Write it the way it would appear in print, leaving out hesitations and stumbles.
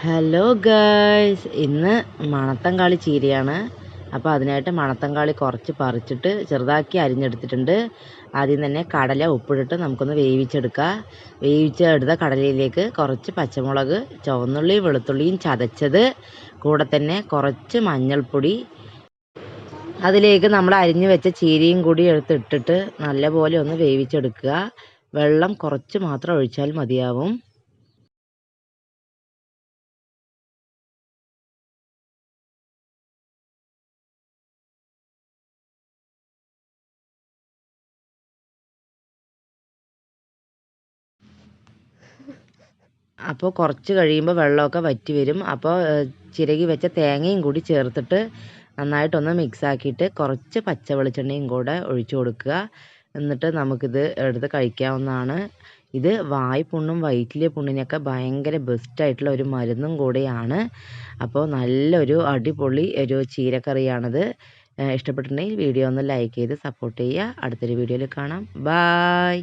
Hello guys, ഇന്ന് മണത്തങ്കാളി ചീരയാണ്. അപ്പോൾ അതിനായിട്ട് മണത്തങ്കാളി കുറച്ച് പറിച്ചിട്ട് ചെറുതാക്കി അരിഞ്ഞെടുത്തിട്ടുണ്ട്. ആദ്യം തന്നെ കടല ഉപ്പിട്ടിട്ട് നമുക്കൊന്ന് വേവിച്ചെടുക്കാം. വേവിച്ചെടുത്ത കടലയിലേക്ക് കുറച്ച് പച്ചമുളക്, ചുവന്നുള്ളി, വെളുത്തുള്ളിയും ചതച്ചത്, കൂടെ തന്നെ കുറച്ച് മഞ്ഞൾപ്പൊടി, അതിലേക്ക് നമ്മൾ അരിഞ്ഞു വെച്ച ചീരയും കൂടി എടുത്തിട്ടിട്ട് നല്ലപോലെ ഒന്ന് വേവിച്ചെടുക്കുക. വെള്ളം കുറച്ച് മാത്രം ഒഴിച്ചാൽ മതിയാവും. അപ്പോൾ കുറച്ച് കഴിയുമ്പോൾ വെള്ളമൊക്കെ വറ്റി വരും. അപ്പോൾ ചിരകി വെച്ച തേങ്ങയും കൂടി ചേർത്തിട്ട് നന്നായിട്ടൊന്ന് മിക്സാക്കിയിട്ട് കുറച്ച് പച്ച വെളിച്ചെണ്ണയും കൂടെ ഒഴിച്ചു കൊടുക്കുക. എന്നിട്ട് നമുക്കിത് എടുത്ത് കഴിക്കാവുന്നതാണ്. ഇത് വായ്പുണ്ണും വയറ്റിലെ പുണ്ണിനൊക്കെ ഭയങ്കര ബെസ്റ്റായിട്ടുള്ള ഒരു മരുന്നും കൂടെയാണ്. അപ്പോൾ നല്ലൊരു അടിപൊളി ഒരു ചീരക്കറിയാണിത്. ഇഷ്ടപ്പെട്ടിട്ടുണ്ടെങ്കിൽ വീഡിയോ ഒന്ന് ലൈക്ക് ചെയ്ത് സപ്പോർട്ട് ചെയ്യുക. അടുത്തൊരു വീഡിയോയിൽ കാണാം. ബായ്.